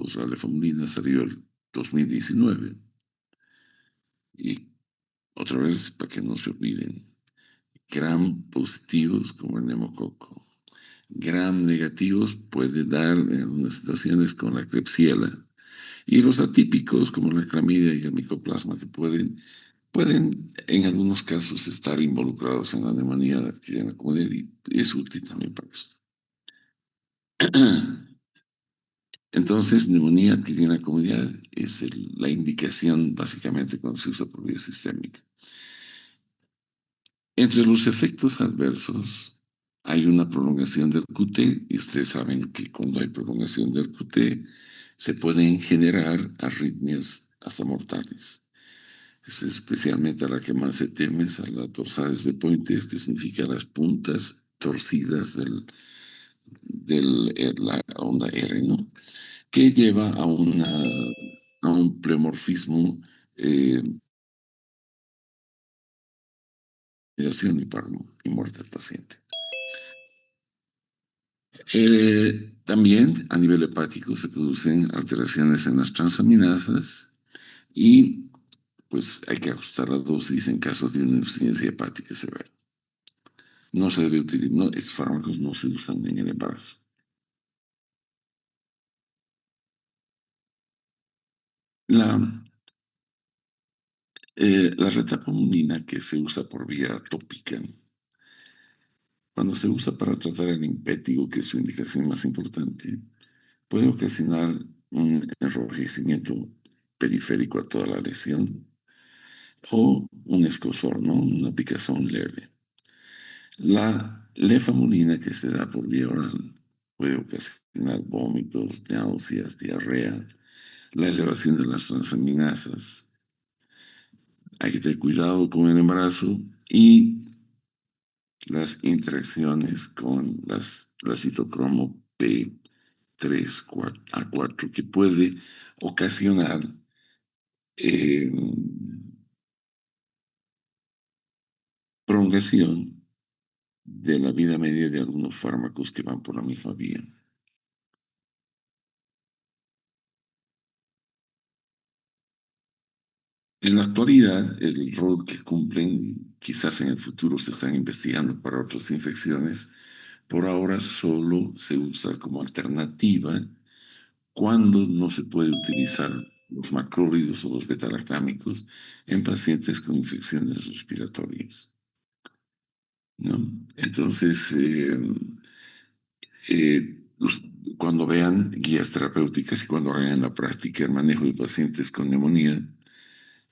recordemos, la lefamulina salió el 2019. Y otra vez, para que no se olviden, gram positivos como el neumococo, gram negativos puede dar en algunas situaciones con la Klebsiella, y los atípicos como la clamidia y el micoplasma que pueden en algunos casos estar involucrados en la neumonía adquirida en la comunidad y es útil también para esto. Entonces, neumonía adquirida en la comunidad es la indicación básicamente cuando se usa por vía sistémica. Entre los efectos adversos hay una prolongación del QT, y ustedes saben que cuando hay prolongación del QT se pueden generar arritmias hasta mortales. Especialmente a la que más se teme es a las dorsales de Pointes, que significa las puntas torcidas de la onda R, ¿no? Que lleva a un pleomorfismo, eh, y muerte del paciente. También a nivel hepático se producen alteraciones en las transaminasas y pues hay que ajustar la dosis en caso de una insuficiencia hepática severa. No se debe utilizar, no, estos fármacos no se usan en el embarazo. La, la retapamulina que se usa por vía tópica, cuando se usa para tratar el impétigo, que es su indicación más importante, puede ocasionar un enrojecimiento periférico a toda la lesión o un escozor, ¿no? Una picazón leve. La lefamulina que se da por vía oral puede ocasionar vómitos, náuseas, diarrea, la elevación de las transaminasas. Hay que tener cuidado con el embarazo y las interacciones con la citocromo P3 a 4 que puede ocasionar eh, prolongación de la vida media de algunos fármacos que van por la misma vía. En la actualidad, el rol que cumplen, quizás en el futuro se están investigando para otras infecciones, por ahora solo se usa como alternativa cuando no se puede utilizar los macrólidos o los betalactámicos en pacientes con infecciones respiratorias, ¿no? Entonces, los- cuando vean guías terapéuticas y cuando hagan en la práctica el manejo de pacientes con neumonía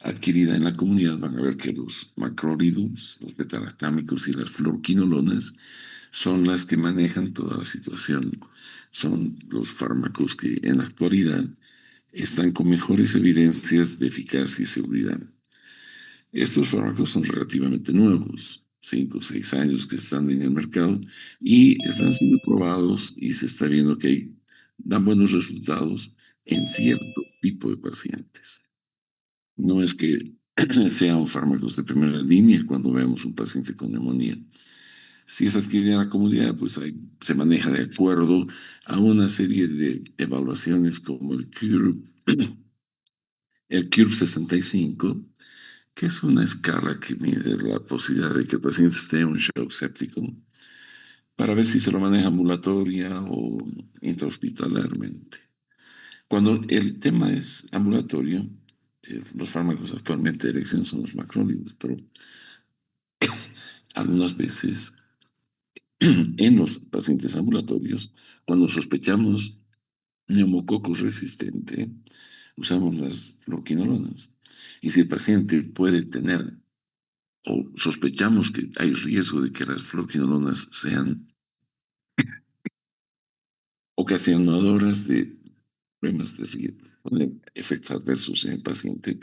adquirida en la comunidad, van a ver que los macrólidos, los betalactámicos y las fluoroquinolonas son las que manejan toda la situación. Son los fármacos que en la actualidad están con mejores evidencias de eficacia y seguridad. Estos fármacos son relativamente nuevos, 5 o 6 años que están en el mercado y están siendo probados y se está viendo que dan buenos resultados en cierto tipo de pacientes. No es que sean fármacos de primera línea cuando vemos un paciente con neumonía. Si es adquirida en la comunidad, pues se maneja de acuerdo a una serie de evaluaciones como el CURE 65, que es una escala que mide la posibilidad de que el paciente esté en un shock séptico, para ver si se lo maneja ambulatoria o intrahospitalarmente. Cuando el tema es ambulatorio, los fármacos actualmente de elección son los macrólidos, pero algunas veces en los pacientes ambulatorios, cuando sospechamos neumococo resistente, usamos las fluoroquinolonas. Y si el paciente puede tener o sospechamos que hay riesgo de que las fluoroquinolonas sean ocasionadoras de problemas de riesgo, de efectos adversos en el paciente,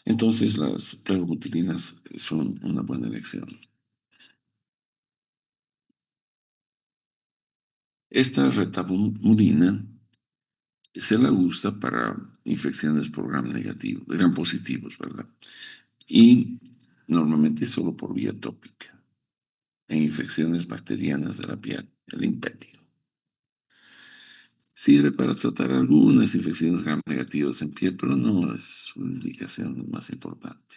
entonces las pleuromutilinas son una buena elección. Esta retabumulina se la usa para infecciones por gram negativo, gram positivos, ¿verdad? Y normalmente solo por vía tópica, en infecciones bacterianas de la piel, el impétigo. Sirve para tratar algunas infecciones gram negativas en piel, pero no es una indicación más importante.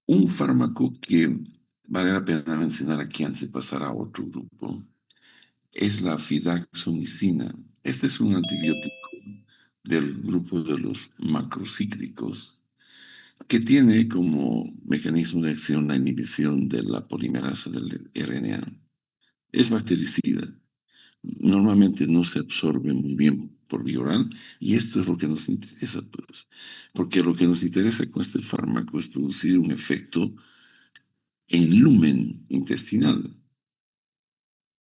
Un fármaco que vale la pena mencionar aquí antes de pasar a otro grupo es la fidaxomicina. Este es un antibiótico del grupo de los macrocíclicos que tiene como mecanismo de acción la inhibición de la polimerasa del RNA. Es bactericida. Normalmente no se absorbe muy bien por vía oral y esto es lo que nos interesa, pues, porque lo que nos interesa con este fármaco es producir un efecto en lumen intestinal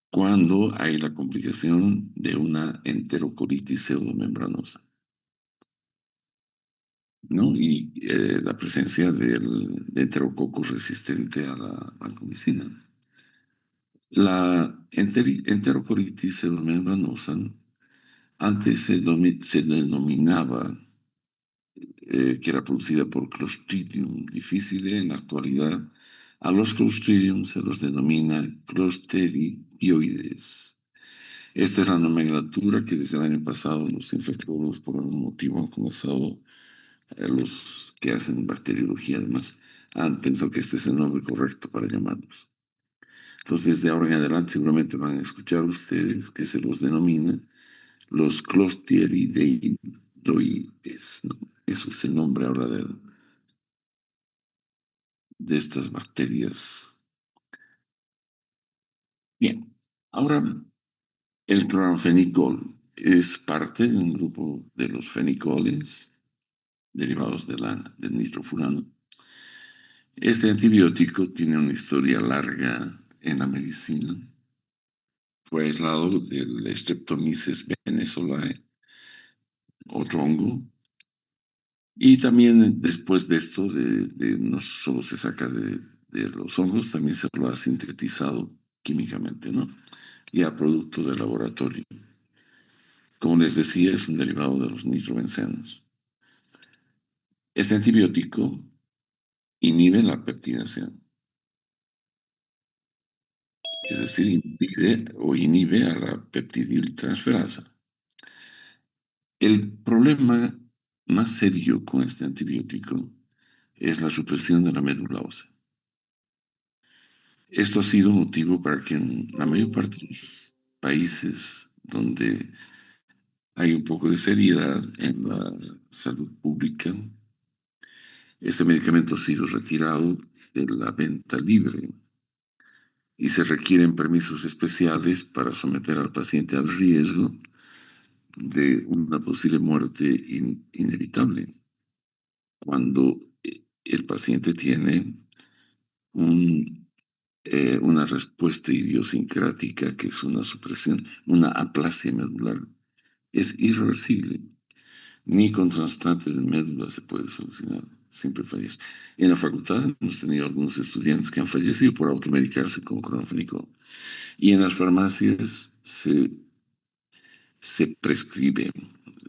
cuando hay la complicación de una enterocolitis pseudomembranosa, ¿no? Y la presencia de enterococo resistente a la vancomicina. La enterocolitis pseudomembranosa antes se denominaba que era producida por Clostridium difficile. En la actualidad, a los Clostridium se los denomina Clostridioides. Esta es la nomenclatura que desde el año pasado los infectólogos por algún motivo han comenzado, los que hacen bacteriología además, han pensado que este es el nombre correcto para llamarlos. Entonces, desde ahora en adelante seguramente van a escuchar ustedes que se los denomina los Clostridioides, ¿no? Eso es el nombre ahora de estas bacterias. Bien, ahora el cloranfenicol es parte de un grupo de los fenicoles derivados del nitrofurano. Este antibiótico tiene una historia larga en la medicina. Fue aislado del Streptomyces venezuelae, otro hongo. Y también después de esto, no solo se saca de los hongos, también se lo ha sintetizado químicamente, ¿no? Ya producto de laboratorio. Como les decía, es un derivado de los nitrobencenos. Este antibiótico inhibe la peptidación, es decir, impide o inhibe a la peptidiltransferasa. El problema más serio con este antibiótico es la supresión de la médula ósea. Esto ha sido motivo para que en la mayor parte de los países donde hay un poco de seriedad en la salud pública, este medicamento ha sido retirado de la venta libre y se requieren permisos especiales para someter al paciente al riesgo de una posible muerte inevitable cuando el paciente tiene un, una respuesta idiosincrática que es una supresión, una aplasia medular. Es irreversible. Ni con trasplante de médula se puede solucionar. Siempre fallece. En la facultad hemos tenido algunos estudiantes que han fallecido por automedicarse con clorfenicol. Y en las farmacias se prescribe,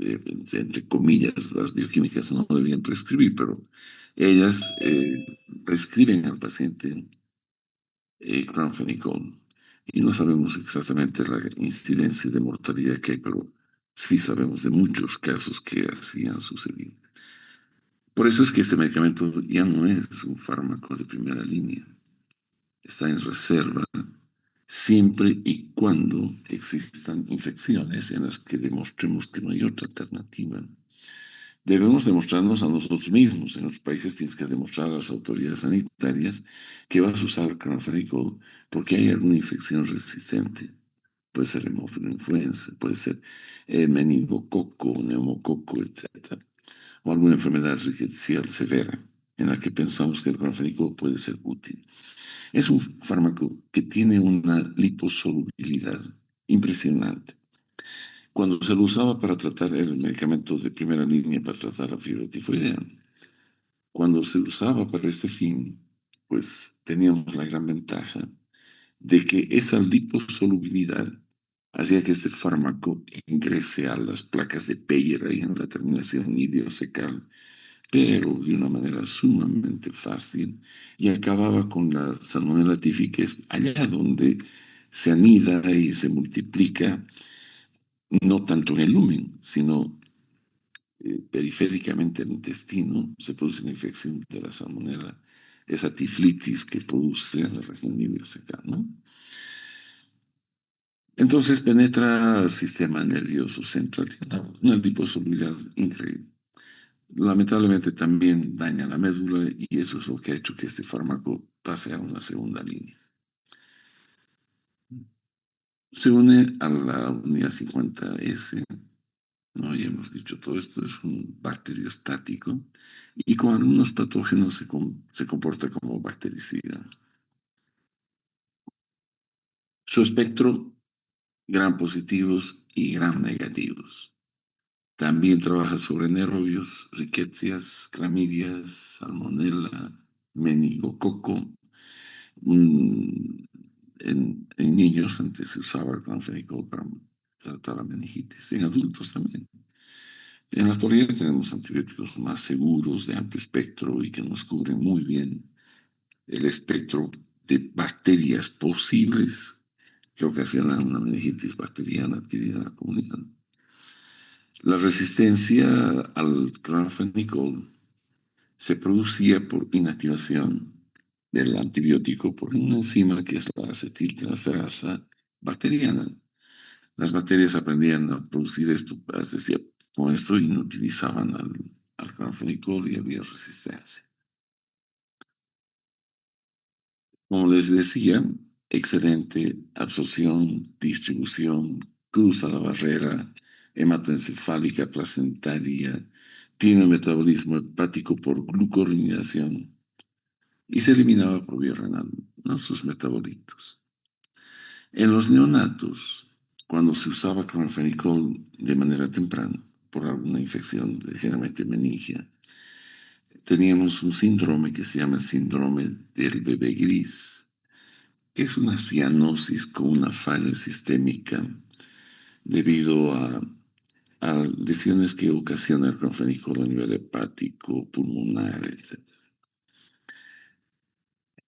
entre comillas, las bioquímicas no debían prescribir, pero ellas prescriben al paciente clorfenicol. Y no sabemos exactamente la incidencia de mortalidad que hay, pero sí sabemos de muchos casos que así han sucedido. Por eso es que este medicamento ya no es un fármaco de primera línea. Está en reserva siempre y cuando existan infecciones en las que demostremos que no hay otra alternativa. Debemos demostrarnos a nosotros mismos. En los países tienes que demostrar a las autoridades sanitarias que vas a usar clorfenicol porque hay alguna infección resistente. Puede ser hemófilo influenza, puede ser meningococo, neumococo, etc. O alguna enfermedad rickettsial severa en la que pensamos que el clorfenicol puede ser útil. Es un fármaco que tiene una liposolubilidad impresionante. Cuando se lo usaba para tratar el medicamento de primera línea para tratar la fiebre tifoidea, cuando se usaba para este fin, pues teníamos la gran ventaja de que esa liposolubilidad hacía que este fármaco ingrese a las placas de Peyer y en la terminación idiocecal, pero de una manera sumamente fácil, y acababa con la Salmonella typhus, que es allá donde se anida y se multiplica no tanto en el lumen, sino periféricamente al intestino, se produce una infección de la salmonela, esa tiflitis que produce en la región ilíaca, ¿no? Entonces penetra el sistema nervioso central, tiene una liposolubilidad increíble. Lamentablemente también daña la médula y eso es lo que ha hecho que este fármaco pase a una segunda línea. Se une a la unidad 50S, ¿no? Ya hemos dicho todo esto, es un bacteriostático y con algunos patógenos se comporta como bactericida. Su espectro, gram positivos y gram negativos. También trabaja sobre nervios, riquecias, clamidias, salmonella, meningococo. Mm, en niños antes se usaba el clonfenicol para tratar la meningitis, en adultos también. En la actualidad tenemos antibióticos más seguros, de amplio espectro y que nos cubren muy bien el espectro de bacterias posibles que ocasionan una meningitis bacteriana adquirida en la comunidad. La resistencia al clorfenicol se producía por inactivación del antibiótico por una enzima que es la acetiltransferasa bacteriana. Las bacterias aprendían a producir esto, es decir, con esto inutilizaban al clorfenicol y había resistencia. Como les decía, excelente absorción, distribución, cruza la barrera hematoencefálica placentaria, tiene un metabolismo hepático por glucuronidación y se eliminaba por vía renal, ¿no? Sus metabolitos. En los neonatos, cuando se usaba clorfenicol de manera temprana por alguna infección, generalmente meningia, teníamos un síndrome que se llama síndrome del bebé gris, que es una cianosis con una falla sistémica debido a lesiones que ocasiona el clorfenicol a nivel hepático, pulmonar, etc.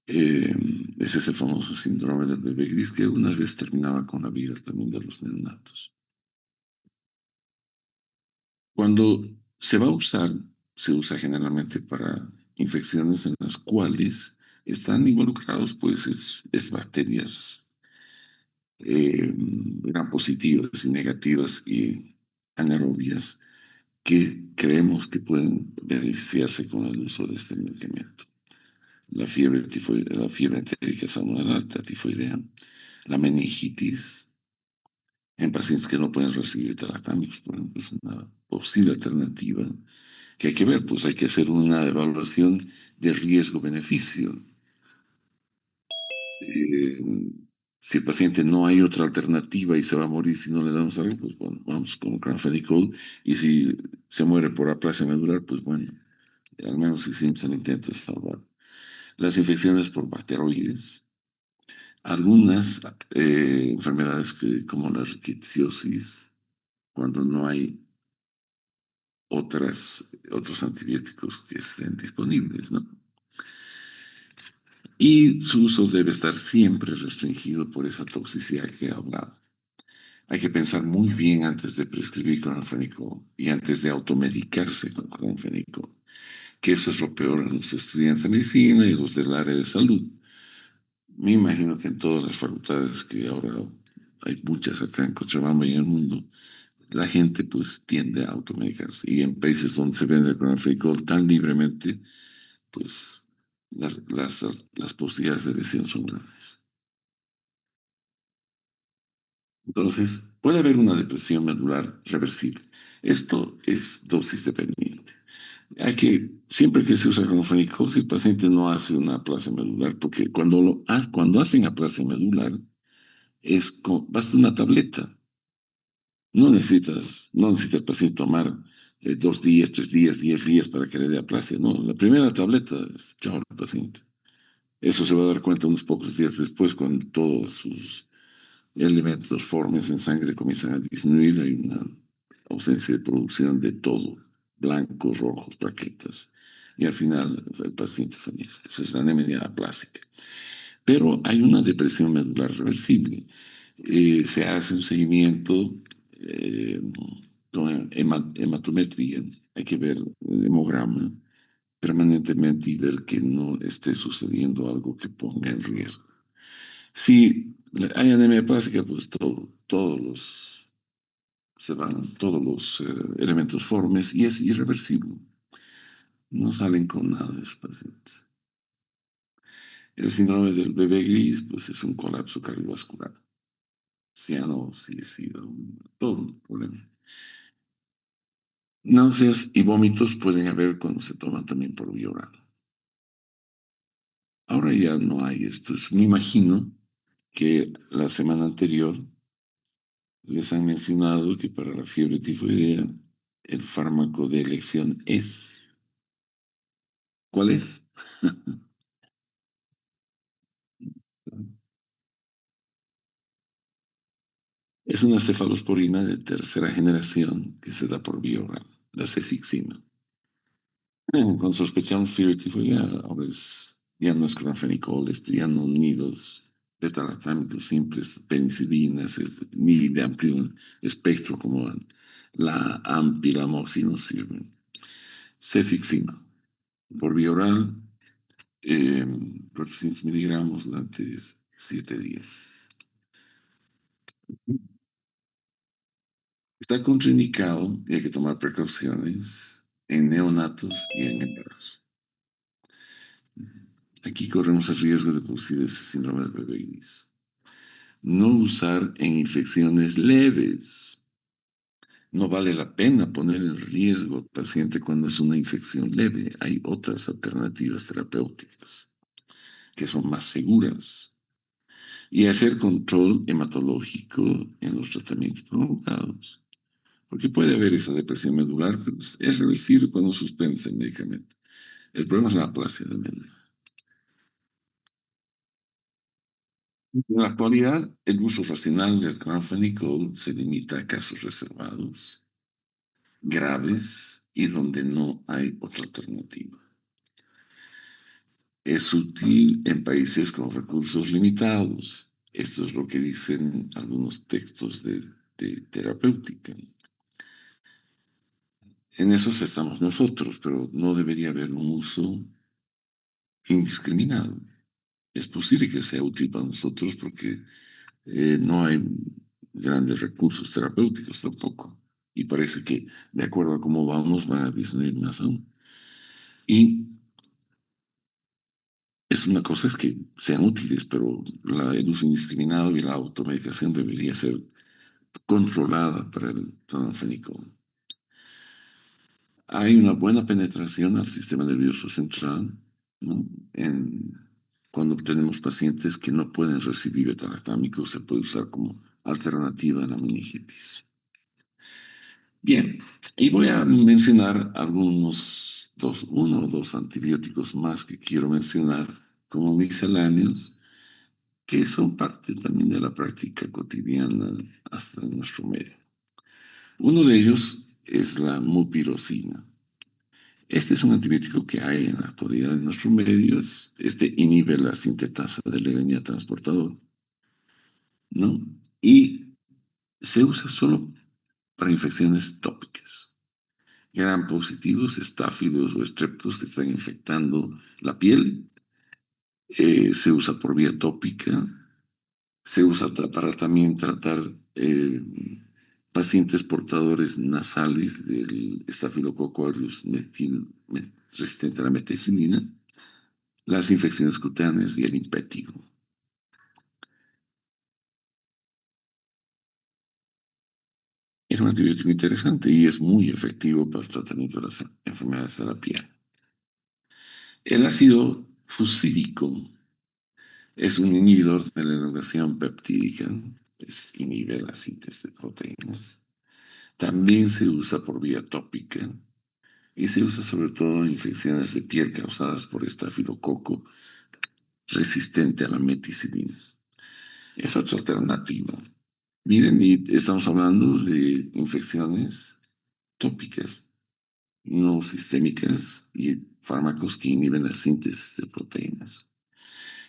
Eh, es ese famoso síndrome del bebé gris que algunas veces terminaba con la vida también de los neonatos. Cuando se va a usar, se usa generalmente para infecciones en las cuales están involucrados pues bacterias gram positivas y negativas y anaerobias que creemos que pueden beneficiarse con el uso de este medicamento. La fiebre entérica salmonella, tifoidea, la meningitis, en pacientes que no pueden recibir tratamientos, por ejemplo, es una posible alternativa que hay que ver, pues hay que hacer una evaluación de riesgo-beneficio. Eh, si el paciente no hay otra alternativa y se va a morir si no le damos algo, pues bueno, vamos con clorfenicol. Y si se muere por aplasia medular, pues bueno, al menos hicimos el intento de salvar. Las infecciones por bacteroides, algunas enfermedades como la rickettsiosis, cuando no hay otros antibióticos que estén disponibles, ¿no? Y su uso debe estar siempre restringido por esa toxicidad que he hablado. Hay que pensar muy bien antes de prescribir clorfenicol y antes de automedicarse con clorfenicol, que eso es lo peor en los estudiantes de medicina y los del área de salud. Me imagino que en todas las facultades, que ahora hay muchas acá en Cochabamba y en el mundo, la gente pues tiende a automedicarse. Y en países donde se vende el clorfenicol tan libremente, pues las posibilidades de lesión son grandes. Entonces, puede haber una depresión medular reversible. Esto es dosis dependiente. Siempre que se usa clorfenicol, si el paciente no hace una aplasia medular, porque cuando hacen aplasia medular, basta una tableta. No necesita el paciente tomar 2 días, 3 días, 10 días para que le dé aplasia. No, la primera tableta es chao al paciente. Eso se va a dar cuenta unos pocos días después, cuando todos sus elementos formes en sangre comienzan a disminuir, hay una ausencia de producción de todo, blancos, rojos, plaquetas, y al final el paciente fallece. Eso es la anemia aplásica. Pero hay una depresión medular reversible. Se hace un seguimiento eh, con hematometría, hay que ver el hemograma permanentemente y ver que no esté sucediendo algo que ponga en riesgo. Si hay anemia hepática, pues se van todos los elementos formes y es irreversible. No salen con nada de esos pacientes. El síndrome del bebé gris, pues es un colapso cardiovascular. Cianosis, todo un problema. Náuseas y vómitos pueden haber cuando se toman también por vía oral. Ahora ya no hay esto. Me imagino que la semana anterior les han mencionado que para la fiebre tifoidea el fármaco de elección es. ¿Cuál es? Es una cefalosporina de tercera generación que se da por vía oral, la cefixima. Cuando sospechamos fiebre tifoidea, ahora ya no es clorfenicol, ya no nidos beta-lactámicos simples, penicilinas, ni de amplio espectro como la AMP y la MOXI no sirven. Cefixima, por vía oral, eh, 400 miligramos durante 7 días. Está contraindicado y hay que tomar precauciones en neonatos y en embarazos. Aquí corremos el riesgo de producir ese síndrome del bebé gris. No usar en infecciones leves. No vale la pena poner en riesgo al paciente cuando es una infección leve. Hay otras alternativas terapéuticas que son más seguras. Y hacer control hematológico en los tratamientos prolongados. Porque puede haber esa depresión medular, pero es reversible cuando suspendes el medicamento. El problema es la aplasia de médula. En la actualidad, el uso racional del clorfenicol se limita a casos reservados, graves y donde no hay otra alternativa. Es útil en países con recursos limitados. Esto es lo que dicen algunos textos de terapéutica. En esos estamos nosotros, pero no debería haber un uso indiscriminado. Es posible que sea útil para nosotros porque no hay grandes recursos terapéuticos tampoco. Y parece que, de acuerdo a cómo vamos, van a disminuir más aún. Y es una cosa es que sean útiles, pero el uso indiscriminado y la automedicación debería ser controlada para el clorfenicol. Hay una buena penetración al sistema nervioso central, ¿no? Cuando tenemos pacientes que no pueden recibir beta-lactámicos, se puede usar como alternativa a la meningitis. Bien, y voy a mencionar uno o dos antibióticos más que quiero mencionar como misceláneos, que son parte también de la práctica cotidiana hasta en nuestro medio. Uno de ellos es la mupirocina. Este es un antibiótico que hay en la actualidad en nuestro medio. Este inhibe la sintetasa del RNA transportador, ¿no? Y se usa solo para infecciones tópicas. Gran positivos, estáfilos o estreptos que están infectando la piel. Se usa por vía tópica. Se usa para también tratar pacientes portadores nasales del estafilococo aureus resistente a la meticilina, las infecciones cutáneas y el impétigo. Es un antibiótico interesante y es muy efectivo para el tratamiento de las enfermedades de la piel. El ácido fusídico es un inhibidor de la elongación peptídica, inhibe la síntesis de proteínas. También se usa por vía tópica y se usa sobre todo en infecciones de piel causadas por estafilococo resistente a la meticilina. Es otra alternativa. Miren, y estamos hablando de infecciones tópicas, no sistémicas y fármacos que inhiben la síntesis de proteínas.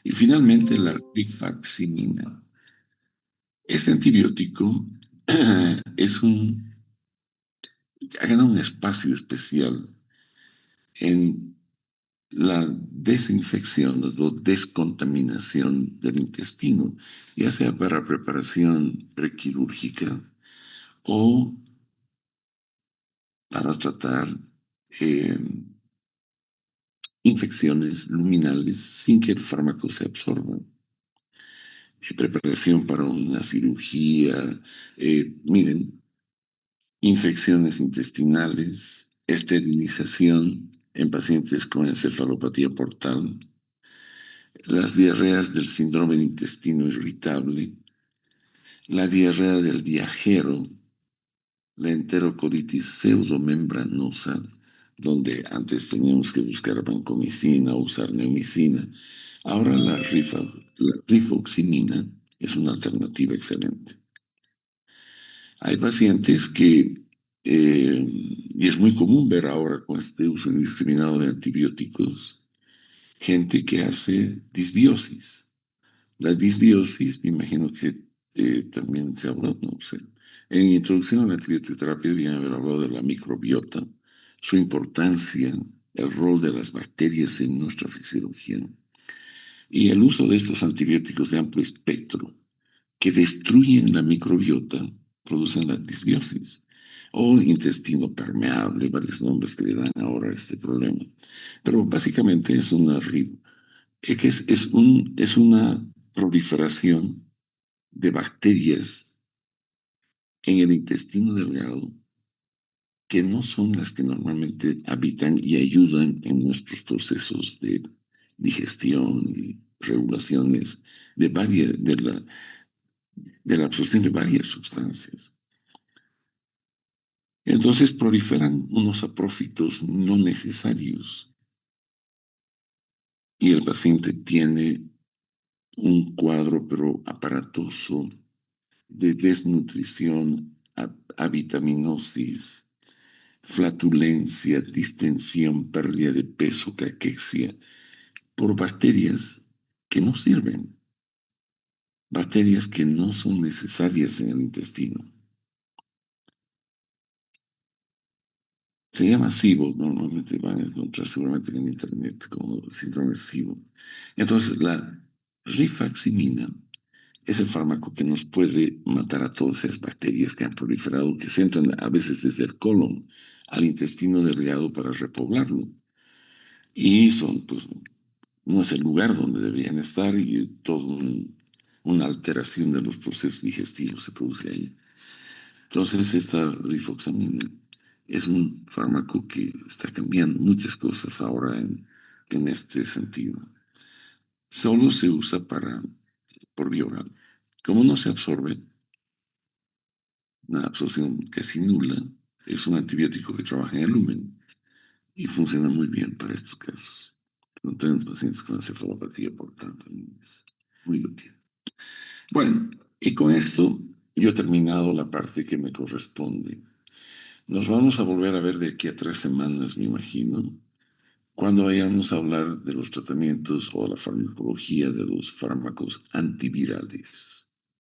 Y finalmente la rifaximina. Este antibiótico es ha ganado un espacio especial en la desinfección o descontaminación del intestino, ya sea para preparación prequirúrgica o para tratar eh, infecciones luminales sin que el fármaco se absorba. Preparación para una cirugía, miren, infecciones intestinales, esterilización en pacientes con encefalopatía portal, las diarreas del síndrome de intestino irritable, la diarrea del viajero, la enterocolitis pseudomembranosa, donde antes teníamos que buscar vancomicina o usar neomicina. Ahora la rifoximina es una alternativa excelente. Hay pacientes que, y es muy común ver ahora con este uso indiscriminado de antibióticos, gente que hace disbiosis. La disbiosis, me imagino que también se habló, no sé. En introducción a la antibioterapia debían haber hablado de la microbiota, su importancia, el rol de las bacterias en nuestra fisiología y el uso de estos antibióticos de amplio espectro que destruyen la microbiota, producen la disbiosis o intestino permeable, varios nombres que le dan ahora a este problema. Pero básicamente es es una proliferación de bacterias en el intestino delgado que no son las que normalmente habitan y ayudan en nuestros procesos de digestión y regulaciones de la absorción de varias sustancias. Entonces proliferan unos saprófitos no necesarios y el paciente tiene un cuadro pero aparatoso de desnutrición, avitaminosis, flatulencia, distensión, pérdida de peso, caquexia, por bacterias que no sirven, bacterias que no son necesarias en el intestino. Se llama SIBO, normalmente van a encontrar seguramente en internet como síndrome SIBO. Entonces, la rifaximina es el fármaco que nos puede matar a todas esas bacterias que han proliferado, que se entran a veces desde el colon al intestino delgado para repoblarlo. Y son, pues, no es el lugar donde deberían estar y una alteración de los procesos digestivos se produce ahí. Entonces, esta rifoxamina es un fármaco que está cambiando muchas cosas ahora en este sentido. Solo se usa por vía oral. Como no se absorbe, una absorción casi nula, es un antibiótico que trabaja en el lumen y funciona muy bien para estos casos. Cuando tenemos pacientes con encefalopatía, por tanto, es muy útil. Bueno, y con esto yo he terminado la parte que me corresponde. Nos vamos a volver a ver de aquí a 3 semanas, me imagino, cuando vayamos a hablar de los tratamientos o la farmacología de los fármacos antivirales.